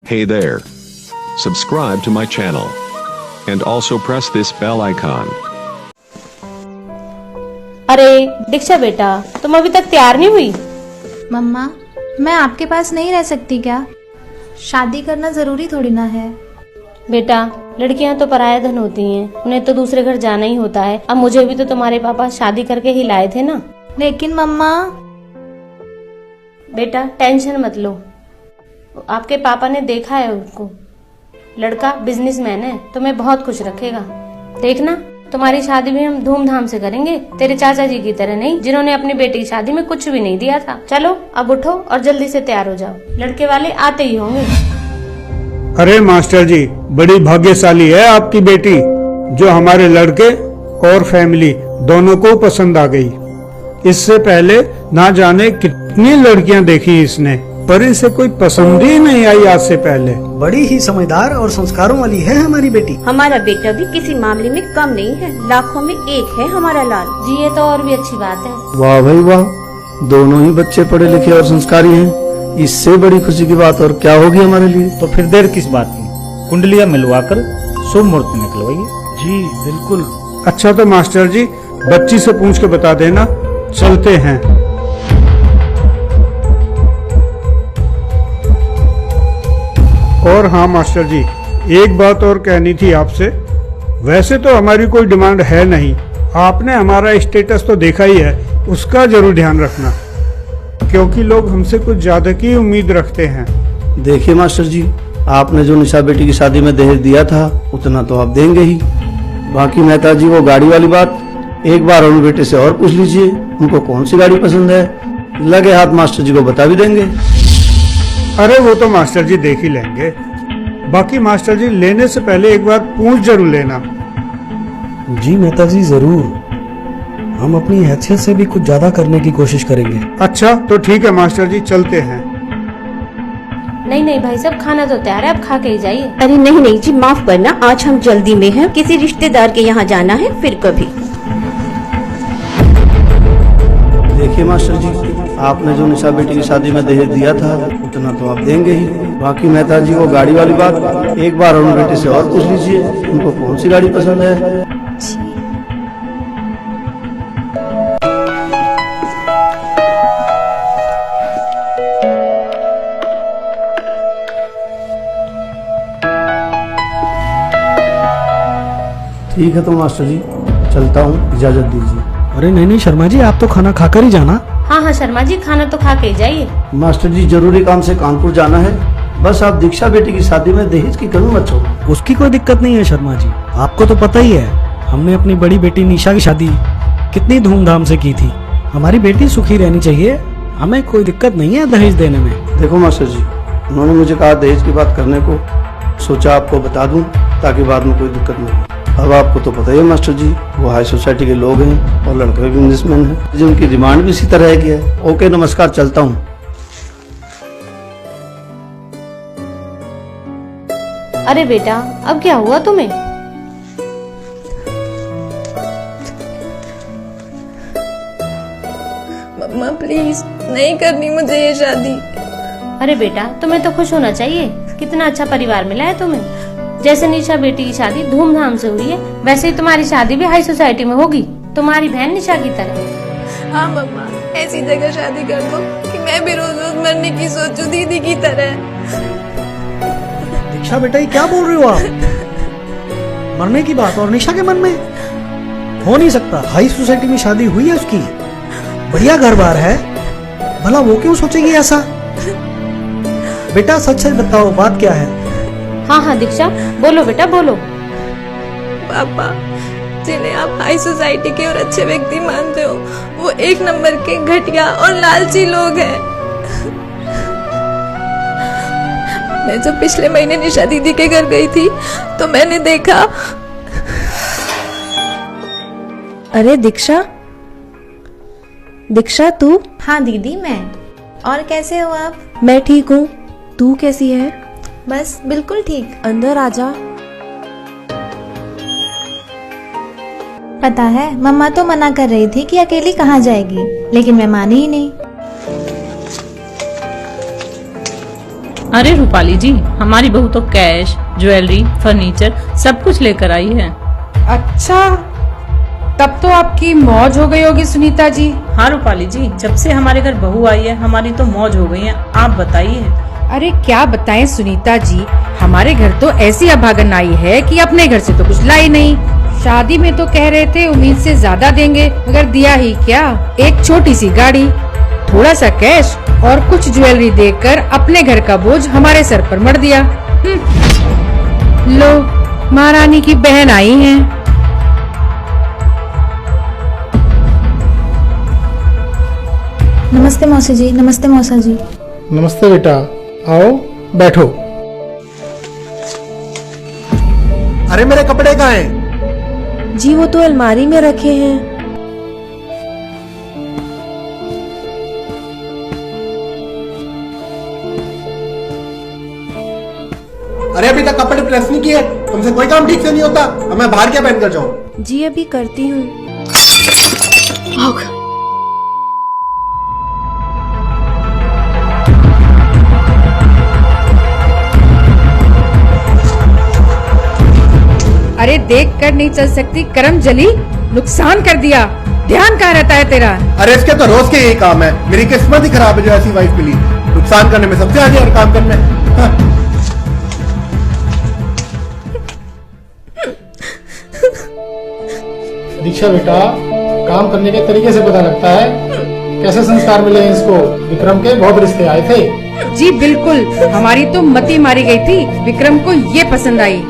Hey there. Subscribe to my channel. And also press this bell icon. अरे दीक्षा बेटा, तुम अभी तक तैयार नहीं हुई? मम्मा, मैं आपके पास नहीं रह सकती क्या? शादी करना जरूरी थोड़ी ना है। बेटा, लड़कियां तो पराया धन होती हैं, उन्हें तो दूसरे घर जाना ही होता है। अब मुझे भी तो तुम्हारे पापा शादी करके ही लाए थे ना। लेकिन मम्मा। बेटा टेंशन मत लो, आपके पापा ने देखा है उनको, लड़का बिजनेसमैन है, तुम्हें बहुत खुश रखेगा। देखना, तुम्हारी शादी भी हम धूमधाम से करेंगे, तेरे चाचा जी की तरह नहीं, जिन्होंने अपनी बेटी की शादी में कुछ भी नहीं दिया था। चलो अब उठो और जल्दी से तैयार हो जाओ, लड़के वाले आते ही होंगे। अरे मास्टर जी, बड़ी भाग्यशाली है आपकी बेटी, जो हमारे लड़के और फैमिली दोनों को पसंद आ गई। इससे पहले ना जाने कितनी लड़कियां देखी इसने, पर इसे कोई पसंद ही नहीं आई आज से पहले। बड़ी ही समझदार और संस्कारों वाली है हमारी बेटी। हमारा बेटा भी किसी मामले में कम नहीं है, लाखों में एक है हमारा लाल जी। ये तो और भी अच्छी बात है। वाह भाई वाह, दोनों ही बच्चे पढ़े लिखे और संस्कारी हैं। इससे बड़ी खुशी की बात और क्या होगी हमारे लिए। तो फिर देर किस बात की, कुंडलियां मिलवाकर शुभ मुहूर्त निकलवाइए। जी बिल्कुल। अच्छा तो मास्टर जी, बच्ची से पूछ के बता देना, चलते हैं। और हाँ मास्टर जी, एक बात और कहनी थी आपसे। वैसे तो हमारी कोई डिमांड है नहीं, आपने हमारा स्टेटस तो देखा ही है, उसका जरूर ध्यान रखना, क्योंकि लोग हमसे कुछ ज्यादा की उम्मीद रखते हैं। देखिए मास्टर जी, आपने जो निशा बेटी की शादी में दहेज दिया था उतना तो आप देंगे ही। बाकी मेहता जी, वो गाड़ी वाली बात एक बार उन बेटे से और पूछ लीजिए, उनको कौन सी गाड़ी पसंद है, लगे हाथ मास्टर जी को बता भी देंगे। अरे वो तो मास्टर जी देख ही लेंगे। बाकी मास्टर जी, लेने से पहले एक बार पूछ जरूर लेना। जी मेहता जी जरूर, हम अपनी हैसियत से भी कुछ ज्यादा करने की कोशिश करेंगे। अच्छा तो ठीक है मास्टर जी, चलते हैं। नहीं नहीं भाई साहब, खाना तो तैयार है, आप खा के ही जाइए। अरे नहीं नहीं जी, माफ करना, आज हम जल्दी में हैं, किसी रिश्तेदार के यहाँ जाना है, फिर कभी। देखिए मास्टर जी, आपने जो निशा बेटी की शादी में दहेज दिया था उतना तो आप देंगे ही। बाकी मेहता जी, वो गाड़ी वाली बात एक बार उन बेटे से और पूछ लीजिए, उनको कौन सी गाड़ी पसंद है। ठीक है तो मास्टर जी, चलता हूँ, इजाजत दीजिए। अरे नहीं शर्मा जी, आप तो खाना खाकर ही जाना। हाँ हाँ शर्मा जी, खाना तो खा के ही जाइए। मास्टर जी, जरूरी काम से कानपुर जाना है, बस आप दीक्षा बेटी की शादी में दहेज की कमी मत छोड़ो। उसकी कोई दिक्कत नहीं है शर्मा जी, आपको तो पता ही है, हमने अपनी बड़ी बेटी निशा की शादी कितनी धूमधाम से की थी। हमारी बेटी सुखी रहनी चाहिए, हमें कोई दिक्कत नहीं है दहेज देने में। देखो मास्टर जी, उन्होंने मुझे कहा दहेज की बात करने को, सोचा आपको बता दूं ताकि बाद में कोई दिक्कत नहीं हो। अब आपको तो पता ही है मास्टर जी, वो हाई सोसाइटी के लोग हैं और लड़के भी बिजनेसमैन हैं, जो उनकी डिमांड भी इसी तरह की है। ओके नमस्कार, चलता हूँ। अरे बेटा, अब क्या हुआ तुम्हें? मम्मा प्लीज, नहीं करनी मुझे ये शादी। अरे बेटा, तुम्हें तो खुश होना चाहिए, कितना अच्छा परिवार मिला है तुम्हें। जैसे निशा बेटी की शादी धूमधाम से हुई है, वैसे ही तुम्हारी शादी भी हाई सोसाइटी में होगी, तुम्हारी बहन निशा की तरह। हाँ मम्मा, ऐसी जगह शादी कर दो कि मैं भी रोज रोज मरने की सोचूं दीदी की तरह। दीक्षा बेटा, ये क्या बोल रहे हो आप? मरने की बात और निशा के मन में हो नहीं सकता। हाई सोसाइटी में शादी हुई है उसकी, बढ़िया घर बार है, भला वो क्यों सोचेगी ऐसा? बेटा सच सच बताओ, बात क्या है? हाँ हाँ दीक्षा, बोलो बेटा बोलो। पापा, जिन्हें आप हाई सोसाइटी के और अच्छे व्यक्ति मानते हो, वो एक नंबर के घटिया और लालची लोग हैं। मैं जब पिछले महीने निशा दीदी के घर गई थी तो मैंने देखा। अरे दीक्षा, दीक्षा तू? हाँ दीदी, मैं। और कैसे हो आप? मैं ठीक हूँ, तू कैसी है? बस बिल्कुल ठीक। अंदर आजा। पता है, मम्मा तो मना कर रही थी कि अकेली कहाँ जाएगी, लेकिन मैं मानी ही नहीं। अरे रूपाली जी, हमारी बहू तो कैश, ज्वेलरी, फर्नीचर सब कुछ लेकर आई है। अच्छा, तब तो आपकी मौज हो गई होगी सुनीता जी। हाँ रूपाली जी, जब से हमारे घर बहू आई है हमारी तो मौज हो गई है। आप बताइए। अरे क्या बताएं सुनीता जी, हमारे घर तो ऐसी अभागन आई है कि अपने घर से तो कुछ लाई नहीं। शादी में तो कह रहे थे उम्मीद से ज्यादा देंगे, मगर दिया ही क्या, एक छोटी सी गाड़ी, थोड़ा सा कैश और कुछ ज्वेलरी देकर अपने घर का बोझ हमारे सर पर मढ़ दिया। लो, महारानी की बहन आई है। नमस्ते मौसी जी। नमस्ते मौसा जी। नमस्ते बेटा, आओ बैठो। अरे मेरे कपड़े कहाँ हैं? जी वो तो अलमारी में रखे हैं। अरे अभी तक कपड़े प्रेस नहीं किए, तुमसे कोई काम ठीक से नहीं होता। अब मैं बाहर क्या पहन कर जाऊं? जी अभी करती हूँ। अरे देख कर नहीं चल सकती, करम जली, नुकसान कर दिया। ध्यान कहाँ रहता है तेरा? अरे इसके तो रोज के यही काम है। मेरी किस्मत ही खराब है जो ऐसी वाइफ मिली। नुकसान करने में सबसे आगे और काम करने हाँ। दीक्षा बेटा, काम करने के तरीके से पता लगता है कैसे संस्कार मिले हैं इसको। विक्रम के बहुत रिश्ते आए थे। जी बिल्कुल, हमारी तो मती मारी गई थी, विक्रम को ये पसंद आई।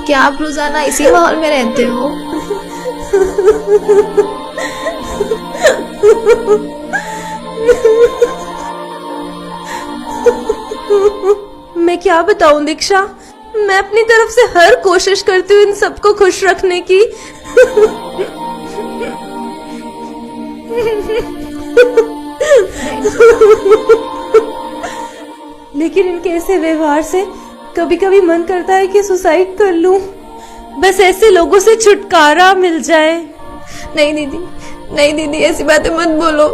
क्या आप रोजाना इसी माहौल में रहते हो? मैं क्या बताऊं दीक्षा, मैं अपनी तरफ से हर कोशिश करती हूँ इन सबको खुश रखने की। लेकिन इनके ऐसे व्यवहार से कभी कभी मन करता है कि सुसाइड कर लूं, बस ऐसे लोगों से छुटकारा मिल जाए। नहीं दीदी, नहीं दीदी, ऐसी बातें मत बोलो।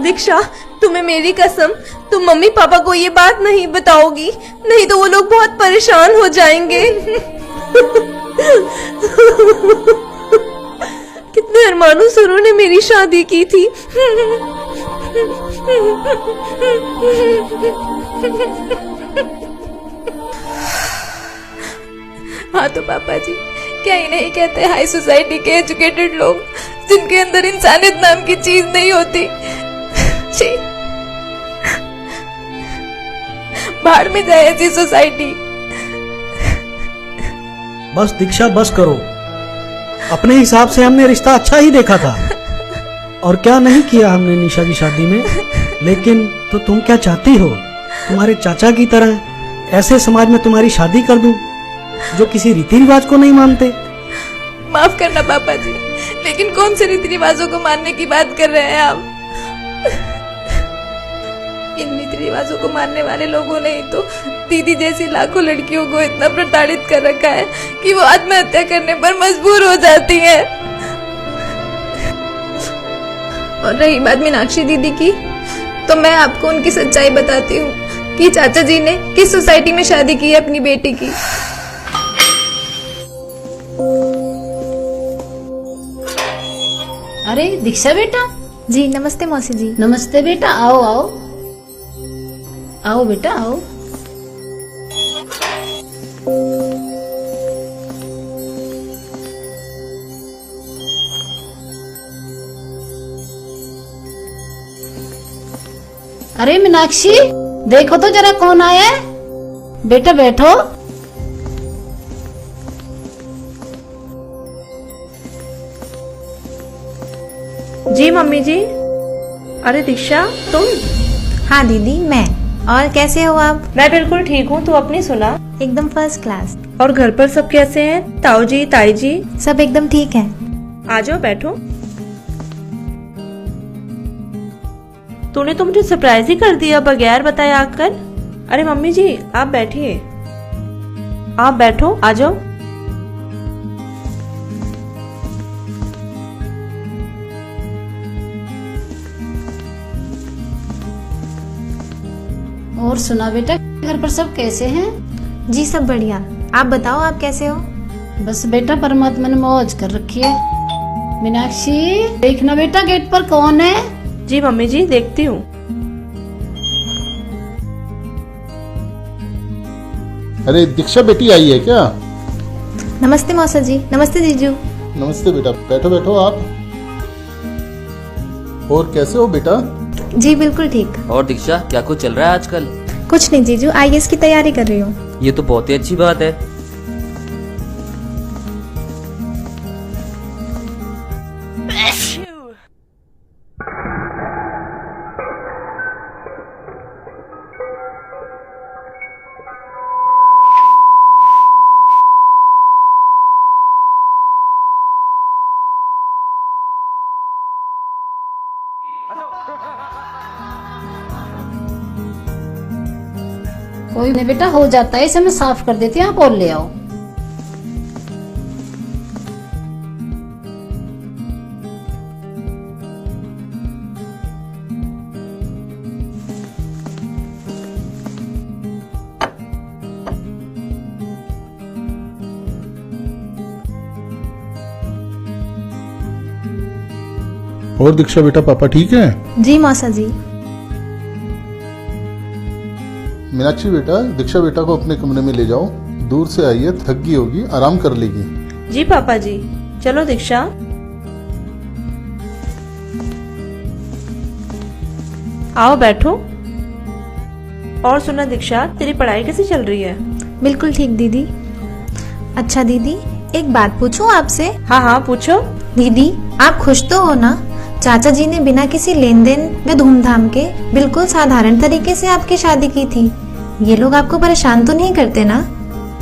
दीक्षा, तुम्हें मेरी कसम, तुम मम्मी पापा को ये बात नहीं बताओगी, नहीं तो वो लोग बहुत परेशान हो जाएंगे। कितने अरमानों से उन्होंने मेरी शादी की थी। हाँ तो पापा जी, क्या ही नहीं कहते हाई सोसाइटी के एजुकेटेड लोग, जिनके अंदर इंसानियत नाम की चीज नहीं होती। बाहर में जाए ऐसी सोसाइटी। बस दीक्षा, बस करो। अपने हिसाब से हमने रिश्ता अच्छा ही देखा था, और क्या नहीं किया हमने निशा की शादी में। लेकिन तो तुम क्या चाहती हो? तुम्हारे चाचा की तरह ऐसे समाज में तुम्हारी शादी कर दूं जो किसी रीति रिवाज को नहीं मानते? माफ करना पापा जी, लेकिन कौन से रीति रिवाजों को मानने की बात कर रहे हैं आप? इन रीति रिवाजों को मानने वाले लोगों ने ही तो दीदी जैसी लाखों लड़कियों को इतना प्रताड़ित कर रखा है कि वो आत्महत्या करने पर मजबूर हो जाती हैं। और रही बात मीनाक्षी दीदी की, तो मैं आपको उनकी सच्चाई बताती हूँ कि चाचा जी ने किस सोसाइटी में शादी की है अपनी बेटी की। अरे दीक्षा बेटा। जी नमस्ते मौसी जी। नमस्ते बेटा, आओ आओ आओ बेटा आओ। अरे मीनाक्षी, देखो तो जरा कौन आया है। बेटा बैठो। जी मम्मी जी। अरे दीक्षा, तुम? हाँ दीदी, मैं। और कैसे हो आप? मैं बिल्कुल ठीक हूँ, तू अपनी सुना? एकदम फर्स्ट क्लास। और घर पर सब कैसे हैं? ताऊ जी, ताई जी? सब एकदम ठीक है। आ जाओ बैठो। तूने तो मुझे सरप्राइज ही कर दिया बगैर बताए आकर। अरे मम्मी जी आप बैठिए, आप बैठो, आ जाओ। और सुना बेटा, घर पर सब कैसे हैं? जी सब बढ़िया। आप बताओ, आप कैसे हो? बस बेटा परमात्मा ने मौज कर रखी है। मीनाक्षी देखना बेटा गेट पर कौन है। जी मम्मी जी देखती हूँ। अरे दीक्षा बेटी आई है क्या? नमस्ते मौसा जी। नमस्ते जीजू। नमस्ते बेटा, बैठो बैठो आप। और कैसे हो बेटा? जी बिल्कुल ठीक। और दीक्षा क्या कुछ चल रहा है आजकल? कुछ नहीं जीजू, आईएएस की तैयारी कर रही हूँ। ये तो बहुत ही अच्छी बात है। कोई नहीं बेटा, हो जाता है, इसे मैं साफ कर देती हूँ, आप और ले आओ। और दीक्षा बेटा पापा ठीक है? जी मौसा जी। मीनाक्षी बेटा, दीक्षा बेटा को अपने कमरे में ले जाओ। दूर से आई है, थक गई होगी, आराम कर लेगी। जी पापा जी। चलो दीक्षा। आओ बैठो। और सुना दीक्षा, तेरी पढ़ाई कैसी चल रही है? बिल्कुल ठीक दीदी। अच्छा दीदी, एक बात पूछूं आपसे? हाँ हाँ पूछो। दीदी आप खुश तो हो ना? चाचा जी ने बिना किसी लेन देन व धूमधाम के बिल्कुल साधारण तरीके से आपकी शादी की थी। ये लोग आपको परेशान तो नहीं करते ना?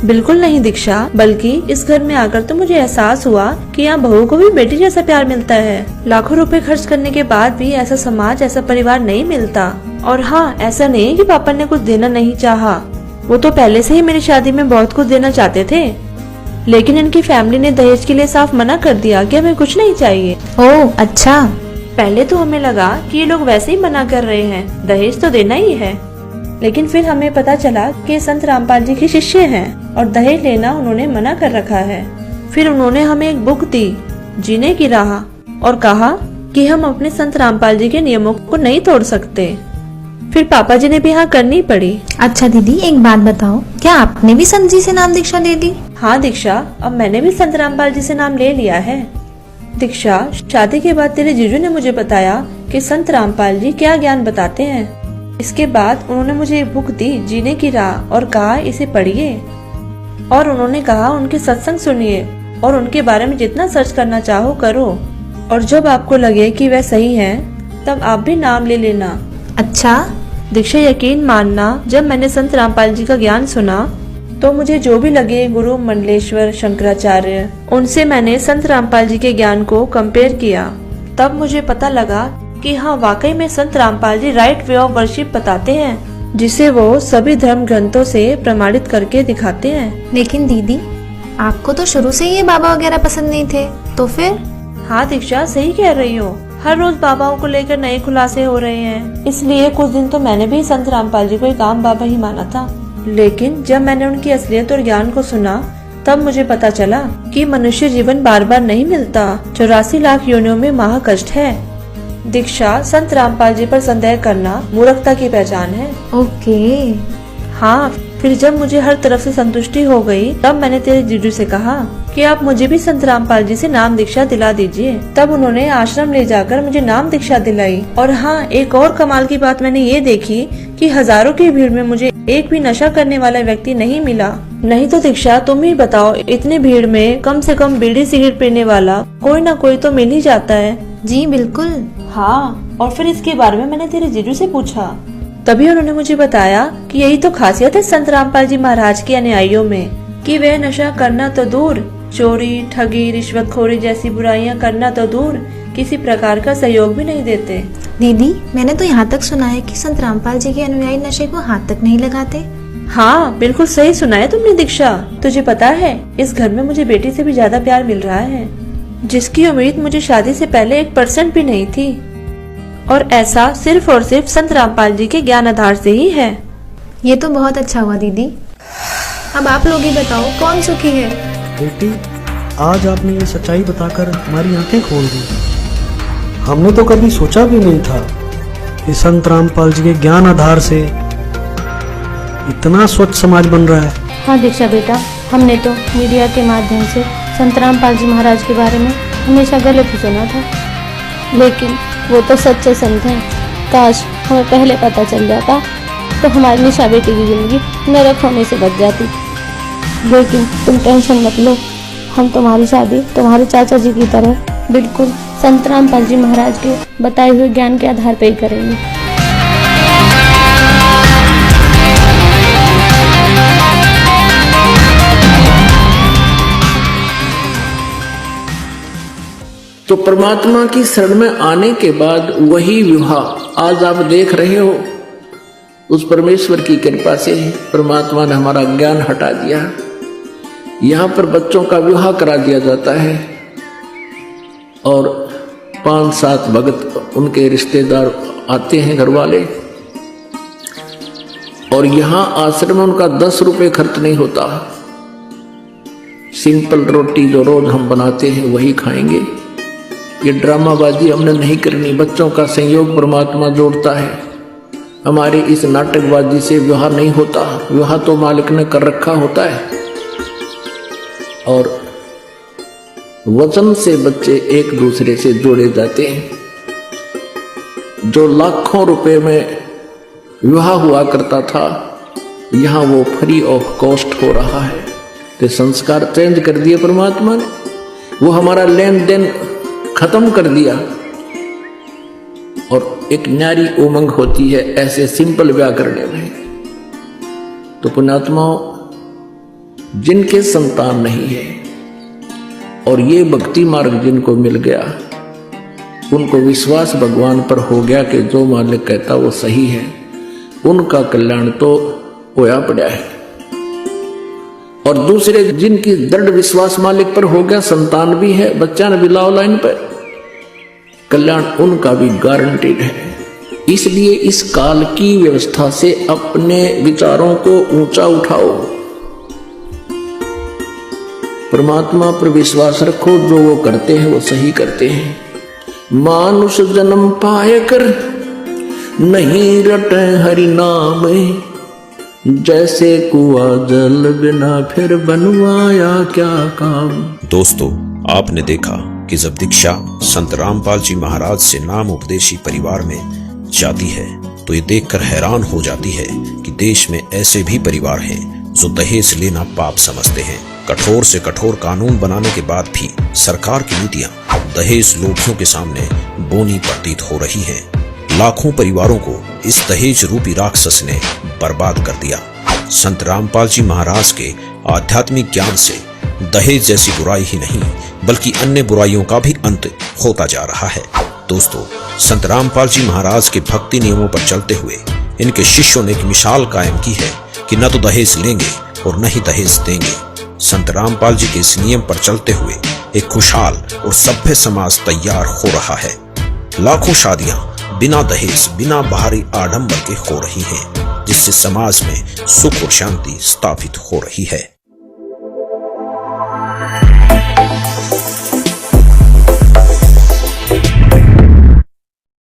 बिल्कुल नहीं दीक्षा, बल्कि इस घर में आकर तो मुझे एहसास हुआ कि यहाँ बहू को भी बेटी जैसा प्यार मिलता है। लाखों रुपए खर्च करने के बाद भी ऐसा समाज, ऐसा परिवार नहीं मिलता। और हाँ, ऐसा नहीं कि पापा ने कुछ देना नहीं चाहा, वो तो पहले से ही मेरी शादी में बहुत कुछ देना चाहते थे, लेकिन इनकी फैमिली ने दहेज के लिए साफ मना कर दिया कि हमें कुछ नहीं चाहिए। ओह अच्छा। पहले तो हमें लगा कि ये लोग वैसे ही मना कर रहे हैं, दहेज तो देना ही है, लेकिन फिर हमें पता चला कि संत रामपाल जी के शिष्य हैं और दहेज लेना उन्होंने मना कर रखा है। फिर उन्होंने हमें एक बुक दी, जीने की राह, और कहा कि हम अपने संत रामपाल जी के नियमों को नहीं तोड़ सकते। फिर पापा जी ने भी हाँ करनी पड़ी। अच्छा दीदी एक बात बताओ, क्या आपने भी संत जी से नाम दीक्षा ले ली? हाँ दीक्षा, अब मैंने भी संत रामपाल जी से नाम ले लिया है। दीक्षा, शादी के बाद तेरे जीजू ने मुझे बताया कि संत रामपाल जी क्या ज्ञान बताते हैं। इसके बाद उन्होंने मुझे एक बुक दी, जीने की राह, और कहा इसे पढ़िए। और उन्होंने कहा उनके सत्संग सुनिए और उनके बारे में जितना सर्च करना चाहो करो, और जब आपको लगे कि वह सही है तब आप भी नाम ले लेना। अच्छा दीक्षा, यकीन मानना, जब मैंने संत रामपाल जी का ज्ञान सुना तो मुझे जो भी लगे गुरु मंडलेश्वर, शंकराचार्य, उनसे मैंने संत रामपाल जी के ज्ञान को कंपेयर किया। तब मुझे पता लगा कि हाँ वाकई में संत Rampal ji right way of worship बताते हैं, जिसे वो सभी धर्म ग्रंथों से प्रमाणित करके दिखाते हैं। लेकिन दीदी आपको तो शुरू से ये बाबा वगैरह पसंद नहीं थे, तो फिर? हाँ दीक्षा, सही कह रही हो, हर रोज बाबाओं को लेकर नए खुलासे हो रहे हैं, इसलिए कुछ दिन तो मैंने भी संत रामपाल जी को एक आम बाबा ही माना था। लेकिन जब मैंने उनकी असलियत और ज्ञान को सुना तब मुझे पता चला कि मनुष्य जीवन बार बार नहीं मिलता, 84 लाख योनियों में महाकष्ट है। दीक्षा, संत रामपाल जी पर संदेह करना मूर्खता की पहचान है। ओके। हाँ, फिर जब मुझे हर तरफ से संतुष्टि हो गई तब मैंने तेरे जीजू से कहा कि आप मुझे भी संत रामपाल जी से नाम दीक्षा दिला दीजिए। तब उन्होंने आश्रम ले जाकर मुझे नाम दीक्षा दिलाई। और हाँ, एक और कमाल की बात मैंने ये देखी कि हजारों की भीड़ में मुझे एक भी नशा करने वाला व्यक्ति नहीं मिला। नहीं तो दीक्षा, तुम ही बताओ, इतनी भीड़ में कम से कम बीड़ी सिगरेट पीने वाला कोई ना कोई तो मिल ही जाता है। जी बिल्कुल। हाँ, और फिर इसके बारे में मैंने तेरे जीजू से पूछा, तभी उन्होंने मुझे बताया कि यही तो खासियत है संत रामपाल जी महाराज के अनुयायियों में, कि वे नशा करना तो दूर, चोरी, ठगी, रिश्वतखोरी जैसी बुराइयां करना तो दूर, किसी प्रकार का सहयोग भी नहीं देते। दीदी, मैंने तो यहाँ तक सुना है कि संत रामपाल जी के अनुयायी नशे को हाथ तक नहीं लगाते। हाँ, बिल्कुल सही सुना है तुमने दीक्षा। तुझे पता है, इस घर में मुझे बेटी से भी ज्यादा प्यार मिल रहा है, जिसकी उम्मीद मुझे शादी से पहले 1% भी नहीं थी। और ऐसा सिर्फ और सिर्फ संत रामपाल जी के ज्ञान आधार से ही है। ये तो बहुत अच्छा हुआ दीदी। अब आप लोग ही बताओ, कौन सुखी है? बेटी, आज आपने ये सच्चाई बताकर हमारी आंखें खोल दी। हमने तो कभी सोचा भी नहीं था कि संत रामपाल जी के ज्ञान आधार से इतना स्वच्छ समाज बन रहा है। हाँ दीक्षा बेटा, हमने तो मीडिया के माध्यम से संत रामपाल जी महाराज के बारे में हमेशा गलत ही सुना था, लेकिन वो तो सच्चे संत हैं। काश हमें पहले पता चल जाता तो हमारी निशा बेटी की जिंदगी नरक होने से बच जाती। लेकिन तुम टेंशन मत लो, हम तुम्हारी शादी तुम्हारे चाचा जी की तरह बिल्कुल संत रामपाल जी महाराज के बताए हुए ज्ञान के आधार पर ही करेंगे। तो परमात्मा की शरण में आने के बाद वही विवाह आज आप देख रहे हो। उस परमेश्वर की कृपा से परमात्मा ने हमारा ज्ञान हटा दिया। यहाँ पर बच्चों का विवाह करा दिया जाता है और 5-7 भगत उनके रिश्तेदार आते हैं, घर वाले, और यहाँ आश्रम में उनका 10 रुपये खर्च नहीं होता। सिंपल रोटी जो रोज हम बनाते हैं वही खाएंगे। ये ड्रामाबाजी हमने नहीं करनी। बच्चों का संयोग परमात्मा जोड़ता है। हमारी इस नाटकबाजी से विवाह नहीं होता। विवाह तो मालिक ने कर रखा होता है। और वचन से बच्चे एक दूसरे से जोड़े जाते हैं। जो लाखों रुपए में विवाह हुआ करता था, यहाँ वो फ्री ऑफ कॉस्ट हो रहा है। तो संस्कार चेंज कर दिए परमात्मा ने। वो हमारा लेन देन खत्म कर दिया और एक न्यारी उमंग होती है ऐसे सिंपल ब्याह करने में। तो पुण्यात्माओं, जिनके संतान नहीं है और ये भक्ति मार्ग जिनको मिल गया, उनको विश्वास भगवान पर हो गया कि जो मालिक कहता वो सही है, उनका कल्याण तो होया पड़ा है। और दूसरे जिनकी दृढ़ विश्वास मालिक पर हो गया, संतान भी है, बच्चा ने भी लाओ लाइन पर, कल्याण उनका भी गारंटीड है। इसलिए इस काल की व्यवस्था से अपने विचारों को ऊंचा उठाओ, परमात्मा पर विश्वास रखो। जो वो करते हैं वो सही करते हैं। मानुष जन्म पाए कर नहीं रटे हरि नाम, जैसे कुआ जल बिना फिर बनवाया क्या काम। दोस्तों, आपने देखा कि जब दीक्षा संत रामपाल जी महाराज से नाम उपदेशी परिवार में जाती है तो ये देखकर हैरान हो जाती है कि देश में ऐसे भी परिवार हैं जो दहेज लेना पाप समझते हैं। कठोर से कठोर कानून बनाने के बाद भी सरकार की नीतियां दहेज लोभियों के सामने बोनी प्रतीत हो रही हैं। लाखों परिवारों को इस दहेज रूपी राक्षस ने बर्बाद कर दिया। संत रामपाल जी महाराज के आध्यात्मिक ज्ञान से दहेज जैसी बुराई ही नहीं बल्कि अन्य बुराइयों का भी अंत होता जा रहा है। दोस्तों, संत रामपाल जी महाराज के भक्ति नियमों पर चलते हुए इनके शिष्यों ने एक मिसाल कायम की है कि न तो दहेज लेंगे और न ही दहेज देंगे। संत रामपाल जी के इस नियम पर चलते हुए एक खुशहाल और सभ्य समाज तैयार हो रहा है। लाखों शादियां बिना दहेज, बिना बाहरी आडंबर के हो रही हैं, जिससे समाज में सुख और शांति स्थापित हो रही है।